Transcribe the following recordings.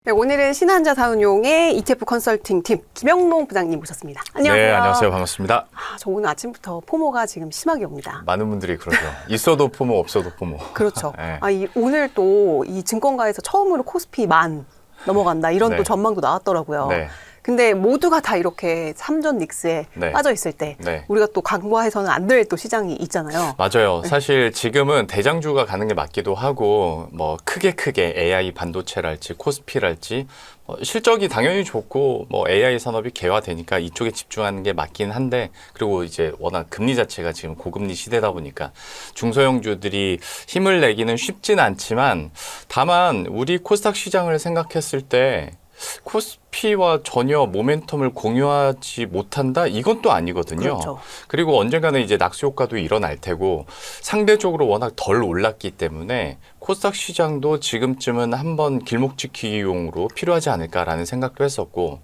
네, 오늘은 신한자산운용의 ETF 컨설팅 팀 김영롱 부장님 모셨습니다. 안녕하세요. 네, 안녕하세요. 반갑습니다. 저 오늘 아침부터 포모가 지금 심하게 옵니다. 많은 분들이 그러죠. 있어도 포모, 없어도 포모. 그렇죠. 네. 오늘 또 이 증권가에서 처음으로 코스피 10,000 넘어간다 이런 네. 또 전망도 나왔더라고요. 네. 근데 모두가 다 이렇게 삼전 닉스에 네. 빠져 있을 때 네. 우리가 또 간과해서는 안 될 또 시장이 있잖아요. 맞아요. 사실 지금은 대장주가 가는 게 맞기도 하고 뭐 크게 AI 반도체랄지 코스피랄지 실적이 당연히 좋고 뭐 AI 산업이 개화되니까 이쪽에 집중하는 게 맞긴 한데, 그리고 이제 워낙 금리 자체가 지금 고금리 시대다 보니까 중소형주들이 힘을 내기는 쉽진 않지만, 다만 우리 코스닥 시장을 생각했을 때 코스피와 전혀 모멘텀을 공유하지 못한다? 이건 또 아니거든요. 그렇죠. 그리고 언젠가는 이제 낙수 효과도 일어날 테고, 상대적으로 워낙 덜 올랐기 때문에 코스닥 시장도 지금쯤은 한번 길목 지키기용으로 필요하지 않을까라는 생각도 했었고,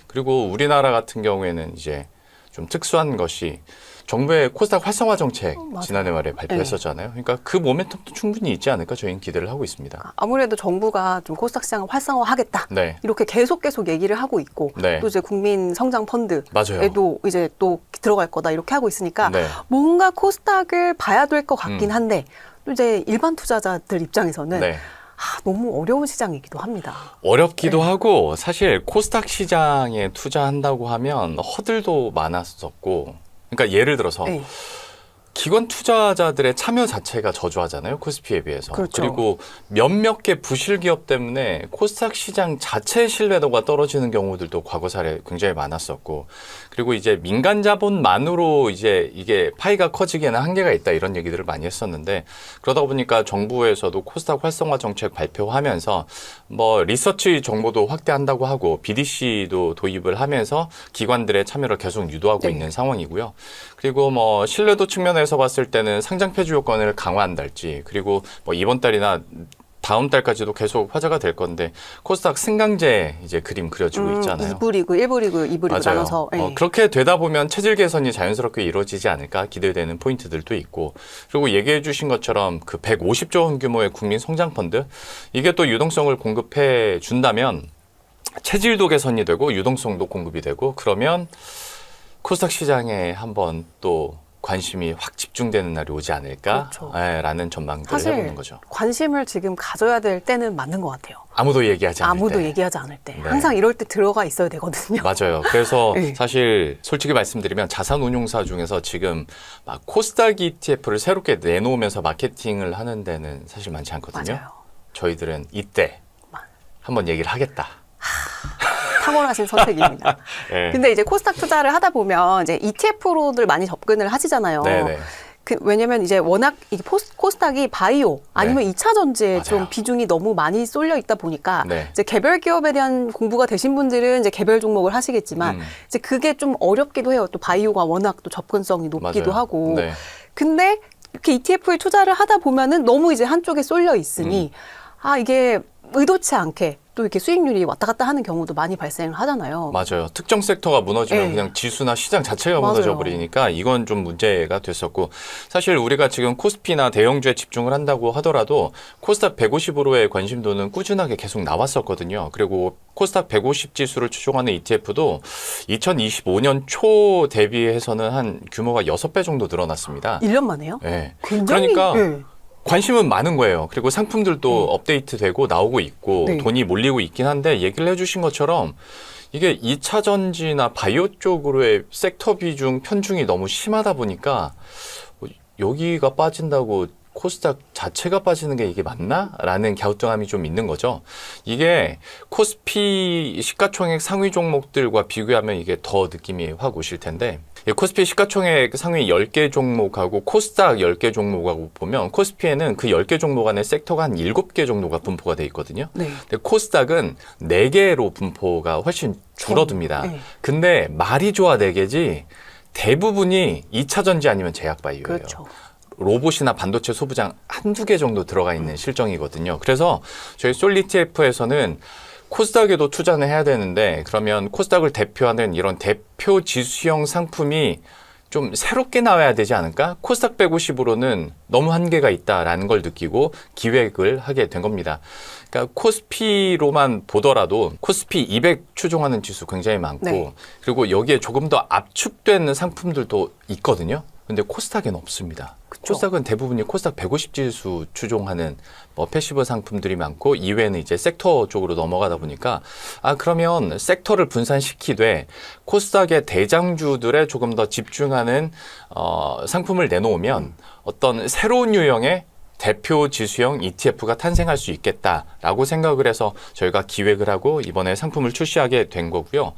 그리고 우리나라 같은 경우에는 이제 좀 특수한 것이 정부의 코스닥 활성화 정책 지난해 말에 발표했었잖아요. 그러니까 그 모멘텀도 충분히 있지 않을까 저희는 기대를 하고 있습니다. 아무래도 정부가 좀 코스닥 시장을 활성화하겠다. 네. 이렇게 계속 얘기를 하고 있고, 네. 또 이제 국민 성장 펀드에도 맞아요. 이제 또 들어갈 거다 이렇게 하고 있으니까 네. 뭔가 코스닥을 봐야 될 것 같긴 한데, 또 이제 일반 투자자들 입장에서는 네. 너무 어려운 시장이기도 합니다. 어렵기도 하고, 사실 코스닥 시장에 투자한다고 하면 허들도 많았었고, 그러니까 예를 들어서 네. 기관 투자자들의 참여 자체가 저조하잖아요, 코스피에 비해서. 그렇죠. 그리고 몇몇 개 부실 기업 때문에 코스닥 시장 자체의 신뢰도가 떨어지는 경우들도 과거 사례 굉장히 많았었고, 그리고 이제 민간 자본만으로 이제 이게 파이가 커지기에는 한계가 있다, 이런 얘기들을 많이 했었는데, 그러다 보니까 정부에서도 코스닥 활성화 정책 발표하면서 뭐 리서치 정보도 확대한다고 하고 BDC도 도입을 하면서 기관들의 참여를 계속 유도하고 네. 있는 상황이고요. 그리고 뭐 신뢰도 측면에서 봤을 때는 상장 폐지 요건을 강화한달지, 그리고 뭐 이번 달이나 다음 달까지도 계속 화제가 될 건데, 코스닥 승강제 이제 그림 그려지고 있잖아요. 2부 리그, 1부 리그, 2부 리그 맞아요. 나눠서. 그렇게 되다 보면 체질 개선이 자연스럽게 이루어지지 않을까 기대되는 포인트들도 있고, 그리고 얘기해 주신 것처럼 그 150조 원 규모의 국민 성장 펀드, 이게 또 유동성을 공급해 준다면 체질도 개선이 되고 유동성도 공급이 되고, 그러면 코스닥 시장에 한번 또 관심이 확 집중되는 날이 오지 않을까? 그렇죠. 라는 전망들을 사실 해보는 거죠. 관심을 지금 가져야 될 때는 맞는 것 같아요. 아무도 얘기하지 않을 아무도 때. 얘기하지 않을 때. 네. 항상 이럴 때 들어가 있어야 되거든요. 맞아요. 그래서 네. 사실 솔직히 말씀드리면 자산운용사 중에서 지금 막 코스닥 ETF를 새롭게 내놓으면서 마케팅을 하는 데는 사실 많지 않거든요. 맞아요. 저희들은 이때 한번 얘기를 하겠다. 탁월하신 선택입니다. 네. 근데 이제 코스닥 투자를 하다 보면 이제 ETF로들 많이 접근을 하시잖아요. 네네. 왜냐면 이제 워낙 이게 코스닥이 바이오 아니면 네. 2차 전지에 맞아요. 좀 비중이 너무 많이 쏠려 있다 보니까 네. 이제 개별 기업에 대한 공부가 되신 분들은 이제 개별 종목을 하시겠지만 이제 그게 좀 어렵기도 해요. 또 바이오가 워낙 또 접근성이 높기도 맞아요. 하고. 네. 근데 이렇게 ETF에 투자를 하다 보면은 너무 이제 한쪽에 쏠려 있으니 이게 의도치 않게 또 이렇게 수익률이 왔다 갔다 하는 경우도 많이 발생을 하잖아요. 맞아요. 특정 섹터가 무너지면 네. 그냥 지수나 시장 자체가 맞아요. 무너져 버리니까 이건 좀 문제가 됐었고, 사실 우리가 지금 코스피나 대형주에 집중을 한다고 하더라도 코스닥 150으로의 관심도는 꾸준하게 계속 나왔었거든요. 그리고 코스닥 150 지수를 추종하는 ETF도 2025년 초 대비해서는 한 규모가 6배 정도 늘어났습니다. 1년 만에요? 네. 굉장히 그러니까 네. 관심은 많은 거예요. 그리고 상품들도 업데이트되고 나오고 있고 네. 돈이 몰리고 있긴 한데, 얘기를 해주신 것처럼 이게 2차 전지나 바이오 쪽으로의 섹터 비중 편중이 너무 심하다 보니까 여기가 빠진다고 코스닥 자체가 빠지는 게 이게 맞나? 라는 갸우뚱함이 좀 있는 거죠. 이게 코스피 시가총액 상위 종목들과 비교하면 이게 더 느낌이 확 오실 텐데, 코스피 시가총액 상위 10개 종목하고 코스닥 10개 종목하고 보면, 코스피에는 그 10개 종목 안에 섹터가 한 7개 정도가 분포가 돼 있거든요. 네. 근데 코스닥은 4개로 분포가 훨씬 줄어듭니다. 네. 근데 말이 좋아 4개지 대부분이 2차 전지 아니면 제약 바이오예요. 그렇죠. 로봇이나 반도체 소부장 한두 개 정도 들어가 있는 실정이거든요. 그래서 저희 솔 ETF에서는 코스닥에도 투자는 해야 되는데, 그러면 코스닥을 대표하는 이런 대표 지수형 상품이 좀 새롭게 나와야 되지 않을까? 코스닥 150으로는 너무 한계가 있다라는 걸 느끼고 기획을 하게 된 겁니다. 그러니까 코스피로만 보더라도 코스피 200 추종하는 지수 굉장히 많고 네. 그리고 여기에 조금 더 압축된 상품들도 있거든요. 근데 코스닥에는 없습니다. 그쵸. 코스닥은 대부분이 코스닥 150 지수 추종하는 뭐 패시브 상품들이 많고 이외에는 이제 섹터 쪽으로 넘어가다 보니까 그러면 섹터를 분산시키되 코스닥의 대장주들에 조금 더 집중하는 상품을 내놓으면 어떤 새로운 유형의 대표 지수형 ETF가 탄생할 수 있겠다라고 생각을 해서 저희가 기획을 하고 이번에 상품을 출시하게 된 거고요.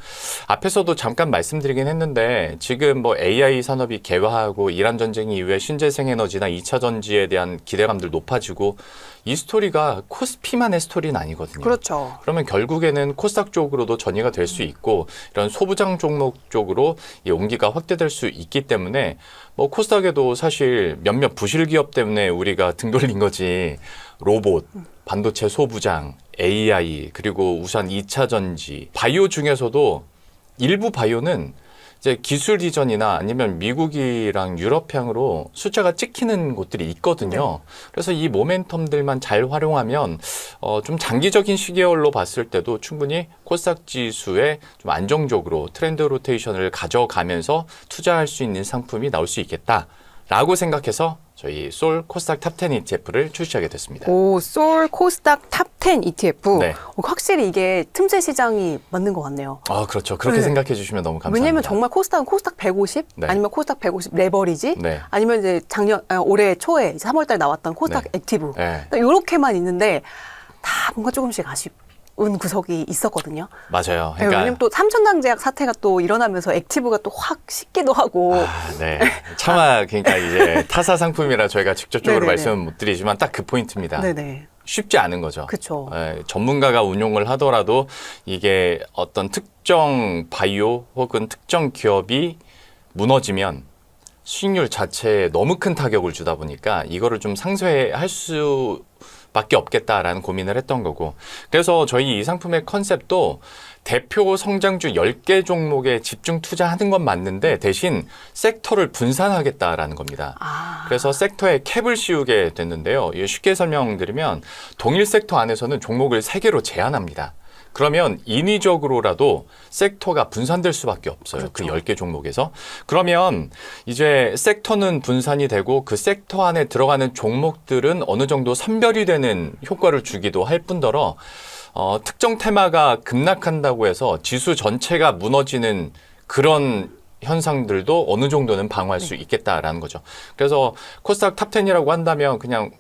앞에서도 잠깐 말씀드리긴 했는데 지금 뭐 AI 산업이 개화하고 이란 전쟁 이후에 신재생 에너지나 2차 전지에 대한 기대감들 높아지고 이 스토리가 코스피만의 스토리는 아니거든요. 그렇죠. 그러면 결국에는 코스닥 쪽으로도 전이가 될 수 있고 이런 소부장 종목 쪽으로 이 온기가 확대될 수 있기 때문에 뭐 코스닥에도 사실 몇몇 부실 기업 때문에 우리가 등 돌린 거지 로봇, 반도체 소부장, AI 그리고 우선 2차 전지, 바이오 중에서도 일부 바이오는 이제 기술 이전이나 아니면 미국이랑 유럽향으로 숫자가 찍히는 곳들이 있거든요. 그래서 이 모멘텀들만 잘 활용하면 좀 장기적인 시계열로 봤을 때도 충분히 코스닥 지수에 좀 안정적으로 트렌드 로테이션을 가져가면서 투자할 수 있는 상품이 나올 수 있겠다라고 생각해서 저희 솔 코스닥 탑10 ETF를 출시하게 됐습니다. 오, 솔 코스닥 탑10 ETF. 네. 확실히 이게 틈새 시장이 맞는 것 같네요. 그렇죠. 그렇게 네. 생각해 주시면 너무 감사합니다. 왜냐면 정말 코스닥은 코스닥 150 네. 아니면 코스닥 150 레버리지 네. 아니면 이제 올해 초에 3월달 나왔던 코스닥 네. 액티브 네. 이렇게만 있는데 다 뭔가 조금씩 아쉬운 구석이 있었거든요. 맞아요. 네, 그러니까 왜냐면 또 삼천당제약 사태가 또 일어나면서 액티브가 또 확 식기도 하고 네. 차마 그러니까 이제 타사 상품이라 저희가 직접적으로 네네네. 말씀은 못 드리지만 딱 그 포인트입니다. 네네. 쉽지 않은 거죠. 그쵸. 전문가가 운용을 하더라도 이게 어떤 특정 바이오 혹은 특정 기업이 무너지면 수익률 자체에 너무 큰 타격을 주다 보니까 이거를 좀 상쇄할 수밖에 없겠다라는 고민을 했던 거고 그래서 저희 이 상품의 컨셉도 대표 성장주 10개 종목에 집중 투자하는 건 맞는데 대신 섹터를 분산하겠다라는 겁니다. 그래서 섹터에 캡을 씌우게 됐는데요. 쉽게 설명드리면 동일 섹터 안에서는 종목을 3개로 제한합니다. 그러면 인위적으로라도 섹터가 분산될 수밖에 없어요. 그렇죠. 그 10개 종목에서. 그러면 이제 섹터는 분산이 되고 그 섹터 안에 들어가는 종목들은 어느 정도 선별이 되는 효과를 주기도 할 뿐더러 특정 테마가 급락한다고 해서 지수 전체가 무너지는 그런 현상들도 어느 정도는 방어할 수 있겠다라는 거죠. 그래서 코스닥 탑10이라고 한다면 그냥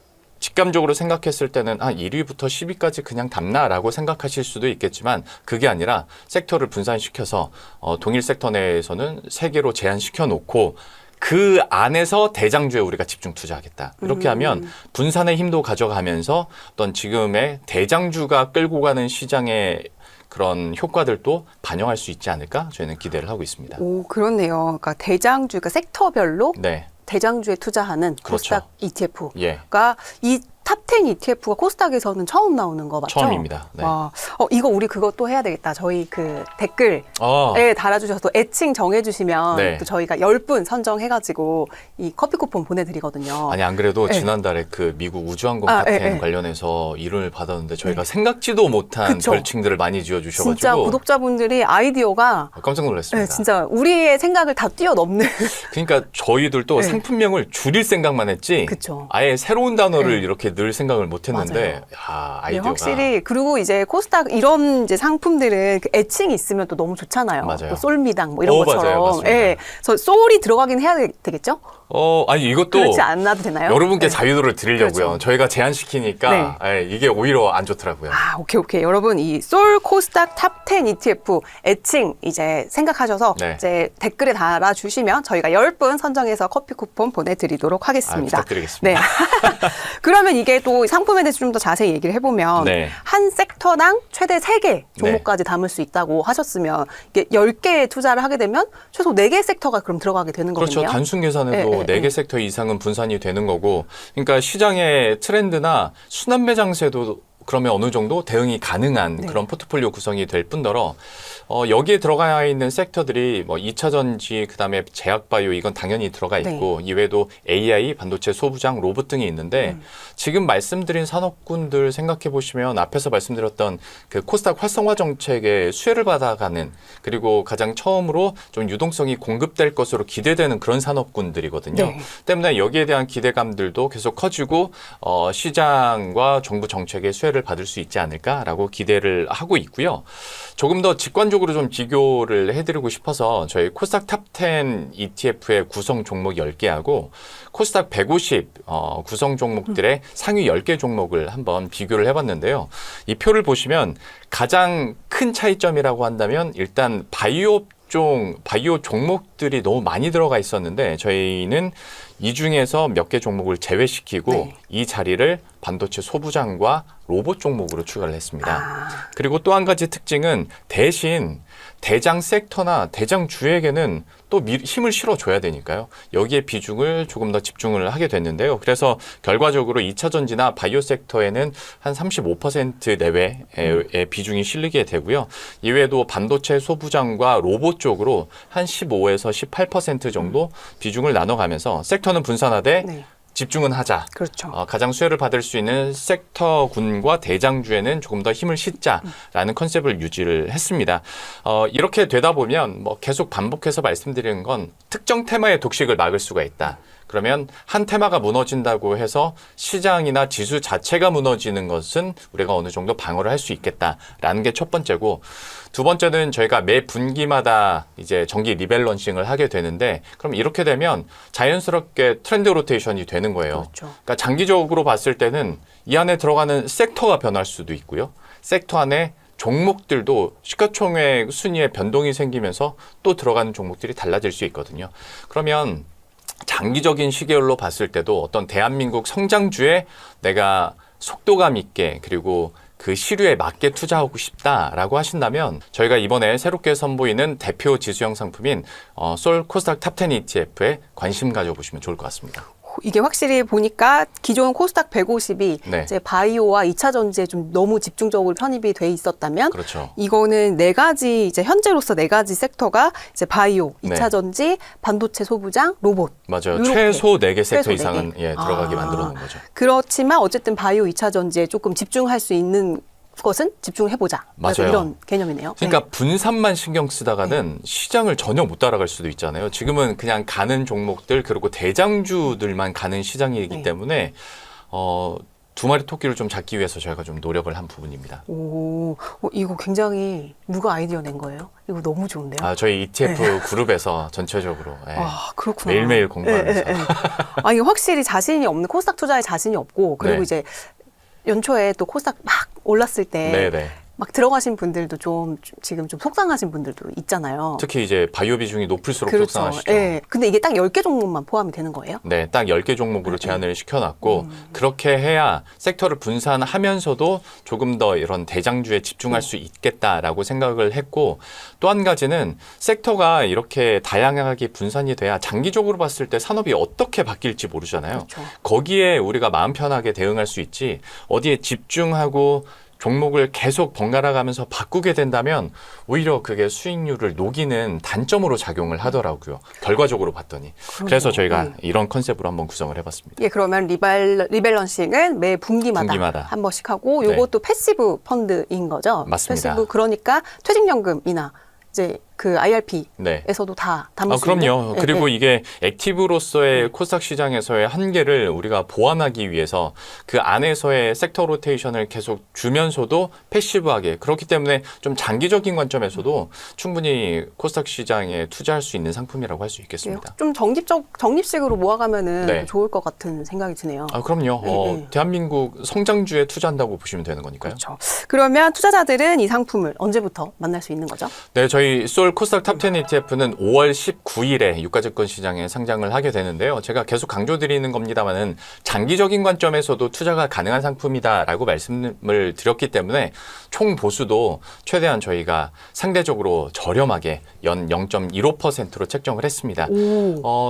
직감적으로 생각했을 때는 1위부터 10위까지 그냥 담나라고 생각하실 수도 있겠지만 그게 아니라 섹터를 분산시켜서 동일 섹터 내에서는 3개로 제한시켜 놓고 그 안에서 대장주에 우리가 집중 투자하겠다. 이렇게 하면 분산의 힘도 가져가면서 어떤 지금의 대장주가 끌고 가는 시장의 그런 효과들도 반영할 수 있지 않을까 저희는 기대를 하고 있습니다. 오, 그렇네요. 그러니까 대장주, 그러니까 섹터별로 네. 대장주에 투자하는 그렇죠. 코스닥 ETF가 예. 이 탑10 ETF가 코스닥에서는 처음 나오는 거 맞죠? 처음입니다. 네. 와, 이거 우리 그것도 해야 되겠다. 저희 그 댓글에 달아주셔서 애칭 정해주시면 네. 또 저희가 10분 선정해가지고 이 커피 쿠폰 보내드리거든요. 아니 안 그래도 네. 지난달에 그 미국 우주항공 탑10 네. 관련해서 이름을 받았는데 저희가 생각지도 못한 그쵸. 별칭들을 많이 지어주셔가지고 진짜 구독자분들이 아이디어가 깜짝 놀랐습니다. 진짜 우리의 생각을 다 뛰어넘는. 그러니까 저희들도 네. 상품명을 줄일 생각만 했지 그쵸. 아예 새로운 단어를 네. 이렇게 늘 생각을 못했는데 네, 아이디어가 확실히 그리고 이제 코스닥 이런 이제 상품들은 그 애칭이 있으면 또 너무 좋잖아요. 맞아요. 또 솔미당 뭐 이런 맞아요. 것처럼. 맞습니다. 예. 그래서 솔이 들어가긴 해야 되겠죠? 아니 이것도 그렇지 않아도 되나요? 여러분께 네. 자유도를 드리려고요. 그렇죠. 저희가 제한시키니까 이게 오히려 안 좋더라고요. 오케이. 여러분, 이 솔 코스닥 탑10 ETF 애칭 이제 생각하셔서 네. 이제 댓글에 달아주시면 저희가 10분 선정해서 커피 쿠폰 보내드리도록 하겠습니다. 부탁드리겠습니다. 네. 그러면 이게 또 상품에 대해서 좀 더 자세히 얘기를 해보면 네. 한 섹터당 최대 3개 종목까지 담을 수 있다고 하셨으면 이게 10개에 투자를 하게 되면 최소 4개 섹터가 그럼 들어가게 되는 그렇죠. 거거든요. 단순 계산해도 네. 4개 섹터 이상은 분산이 되는 거고 그러니까 시장의 트렌드나 순환매 장세도 그러면 어느 정도 대응이 가능한 네. 그런 포트폴리오 구성이 될 뿐더러 여기에 들어가 있는 섹터들이 뭐 2차 전지, 그다음에 제약바이오 이건 당연히 들어가 있고 이외에도 AI, 반도체 소부장, 로봇 등이 있는데 지금 말씀드린 산업군들 생각해 보시면 앞에서 말씀드렸던 그 코스닥 활성화 정책의 수혜를 받아가는 그리고 가장 처음으로 좀 유동성이 공급될 것으로 기대되는 그런 산업군들이거든요. 네. 때문에 여기에 대한 기대감들도 계속 커지고 시장과 정부 정책의 수혜를 받을 수 있지 않을까라고 기대를 하고 있고요. 조금 더 직관적으로 좀 비교를 해드리고 싶어서 저희 코스닥 탑10 ETF의 구성 종목 10개하고 코스닥 150 구성 종목들의 상위 10개 종목을 한번 비교를 해봤는데요. 이 표를 보시면 가장 큰 차이점이라고 한다면 일단 바이오 종목들이 너무 많이 들어가 있었는데 저희는 이 중에서 몇 개 종목을 제외시키고 네. 이 자리를 반도체 소부장과 로봇 종목으로 추가를 했습니다. 아, 그리고 또 한 가지 특징은 대신 대장 섹터나 대장 주에게는 또 힘을 실어줘야 되니까요. 여기에 비중을 조금 더 집중을 하게 됐는데요. 그래서 결과적으로 2차 전지나 바이오 섹터에는 한 35% 내외의 비중이 실리게 되고요. 이외에도 반도체 소부장과 로봇 쪽으로 한 15에서 18% 정도 비중을 나눠가면서 섹터는 분산하되 네. 집중은 하자. 그렇죠. 가장 수혜를 받을 수 있는 섹터군과 대장주에는 조금 더 힘을 싣자라는 컨셉을 유지를 했습니다. 이렇게 되다 보면 뭐 계속 반복해서 말씀드리는 건 특정 테마의 독식을 막을 수가 있다. 그러면 한 테마가 무너진다고 해서 시장이나 지수 자체가 무너지는 것은 우리가 어느 정도 방어를 할 수 있겠다라는 게 첫 번째고, 두 번째는 저희가 매 분기마다 이제 정기 리밸런싱을 하게 되는데, 그럼 이렇게 되면 자연스럽게 트렌드 로테이션이 되는 거예요. 그렇죠. 그러니까 장기적으로 봤을 때는 이 안에 들어가는 섹터가 변할 수도 있고요. 섹터 안에 종목들도 시가총액 순위에 변동이 생기면서 또 들어가는 종목들이 달라질 수 있거든요. 그러면 장기적인 시계열로 봤을 때도 어떤 대한민국 성장주에 내가 속도감 있게 그리고 그 시류에 맞게 투자하고 싶다라고 하신다면 저희가 이번에 새롭게 선보이는 대표 지수형 상품인 솔 코스닥 탑10 ETF에 관심 가져보시면 좋을 것 같습니다. 이게 확실히 보니까 기존 코스닥 150이 네. 이제 바이오와 2차 전지에 좀 너무 집중적으로 편입이 돼 있었다면 그렇죠. 이거는 네 가지 이제 현재로서 네 가지 섹터가 이제 바이오, 네. 2차 전지, 반도체 소부장, 로봇. 맞아요. 이렇게. 최소 4개 섹터 최소 이상은 4개. 들어가게 만들어 놓은 거죠. 그렇지만 어쨌든 바이오, 2차 전지에 조금 집중할 수 있는 것은 집중해보자. 맞아요. 이런 개념이네요. 그러니까 네. 분산만 신경 쓰다가는 시장을 전혀 못 따라갈 수도 있잖아요. 지금은 그냥 가는 종목들 그리고 대장주들만 가는 시장이기 네. 때문에 두 마리 토끼를 좀 잡기 위해서 저희가 좀 노력을 한 부분입니다. 오, 이거 굉장히 누가 아이디어 낸 거예요? 이거 너무 좋은데요? 저희 ETF 그룹에서 전체적으로 그렇구나. 매일매일 공부하면서. 이게 확실히 자신이 없는 코스닥 투자에 자신이 없고 그리고 네. 이제 연초에 또 코스닥 막 올랐을 때 네네. 막 들어가신 분들도 지금 좀 속상하신 분들도 있잖아요. 특히 이제 바이오 비중이 높을수록 그렇죠. 속상하시죠. 예. 근데 이게 딱 10개 종목만 포함이 되는 거예요? 네, 딱 10개 종목으로 제한을 시켜놨고 그렇게 해야 섹터를 분산하면서도 조금 더 이런 대장주에 집중할 수 있겠다라고 생각을 했고, 또 한 가지는 섹터가 이렇게 다양하게 분산이 돼야 장기적으로 봤을 때 산업이 어떻게 바뀔지 모르잖아요. 그렇죠. 거기에 우리가 마음 편하게 대응할 수 있지 어디에 집중하고 종목을 계속 번갈아 가면서 바꾸게 된다면 오히려 그게 수익률을 녹이는 단점으로 작용을 하더라고요. 결과적으로 봤더니. 그래서 저희가 이런 컨셉으로 한번 구성을 해봤습니다. 예, 그러면 리밸런싱은 매 분기마다 한 번씩 하고 요것도 패시브 펀드인 거죠? 맞습니다. 패시브 그러니까 퇴직연금이나 이제 그 IRP에서도 다 담을 수 있는. 그럼요. 그리고 이게 액티브로서의 코스닥 시장에서의 한계를 우리가 보완하기 위해서 그 안에서의 섹터 로테이션을 계속 주면서도 패시브하게, 그렇기 때문에 좀 장기적인 관점에서도 충분히 코스닥 시장에 투자할 수 있는 상품이라고 할 수 있겠습니다. 좀 적립식으로 모아가면은 네. 좋을 것 같은 생각이 드네요. 그럼요. 대한민국 성장주에 투자한다고 보시면 되는 거니까요. 그렇죠. 그러면 투자자들은 이 상품을 언제부터 만날 수 있는 거죠? 네, 저희 솔 서울 코스닥 탑10 ETF는 5월 19일에 유가증권 시장에 상장을 하게 되는데요. 제가 계속 강조드리는 겁니다만은 장기적인 관점에서도 투자가 가능한 상품이다라고 말씀을 드렸기 때문에 총 보수도 최대한 저희가 상대적으로 저렴하게 연 0.15%로 책정을 했습니다.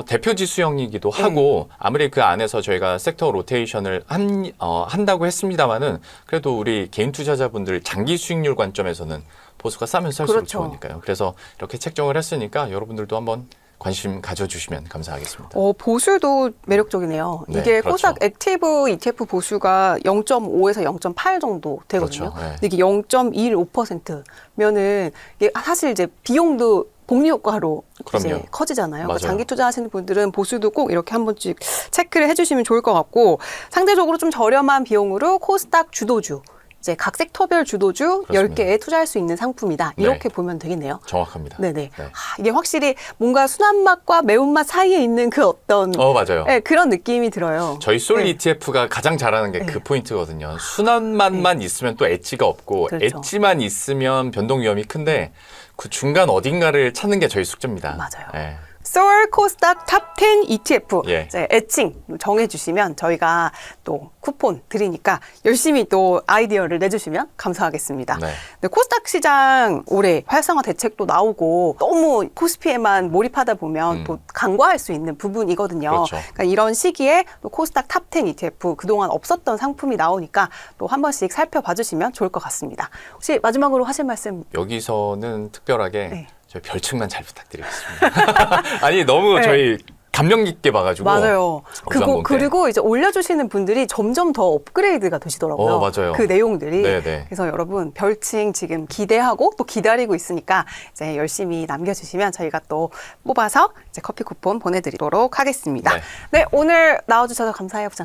대표 지수형이기도 하고 아무리 그 안에서 저희가 섹터 로테이션을 한다고 했습니다만은 그래도 우리 개인 투자자분들 장기 수익률 관점에서는 보수가 싸면 쌀수록 그렇죠. 좋으니까요. 그래서 이렇게 책정을 했으니까 여러분들도 한번 관심 가져주시면 감사하겠습니다. 보수도 매력적이네요. 네, 이게 그렇죠. 코스닥 액티브 ETF 보수가 0.5에서 0.8 정도 되거든요. 그렇죠. 네. 근데 이게 0.15%면은 이게 사실 이제 비용도 복리 효과로 이제 그럼요. 커지잖아요. 그러니까 맞아요. 장기 투자하시는 분들은 보수도 꼭 이렇게 한 번씩 체크를 해주시면 좋을 것 같고 상대적으로 좀 저렴한 비용으로 코스닥 주도주 이제 각 섹터별 주도주 그렇습니다. 10개에 투자할 수 있는 상품이다. 네. 이렇게 보면 되겠네요. 정확합니다. 네네. 네. 이게 확실히 뭔가 순한 맛과 매운맛 사이에 있는 그 어떤 맞아요. 네, 그런 느낌이 들어요. 저희 솔 네. ETF가 가장 잘하는 게 그 네. 포인트거든요. 순한 맛만 있으면 또 엣지가 없고 그렇죠. 엣지만 있으면 변동 위험이 큰데 그 중간 어딘가를 찾는 게 저희 숙제입니다. 맞아요. 네. 서울 코스닥 탑10 ETF 예. 이제 애칭 정해주시면 저희가 또 쿠폰 드리니까 열심히 또 아이디어를 내주시면 감사하겠습니다. 네. 근데 코스닥 시장 올해 활성화 대책도 나오고 너무 코스피에만 몰입하다 보면 또 간과할 수 있는 부분이거든요. 그렇죠. 그러니까 이런 시기에 또 코스닥 탑10 ETF 그동안 없었던 상품이 나오니까 또 한 번씩 살펴봐 주시면 좋을 것 같습니다. 혹시 마지막으로 하실 말씀 여기서는 특별하게 네. 저희 별칭만 잘 부탁드리겠습니다. 아니 너무 네. 저희 감명 깊게 봐가지고 맞아요. 우주항공 때. 그리고 이제 올려주시는 분들이 점점 더 업그레이드가 되시더라고요. 맞아요. 그 내용들이. 네네. 그래서 여러분 별칭 지금 기대하고 또 기다리고 있으니까 이제 열심히 남겨주시면 저희가 또 뽑아서 이제 커피 쿠폰 보내드리도록 하겠습니다. 네. 네, 오늘 나와주셔서 감사해요, 부장님.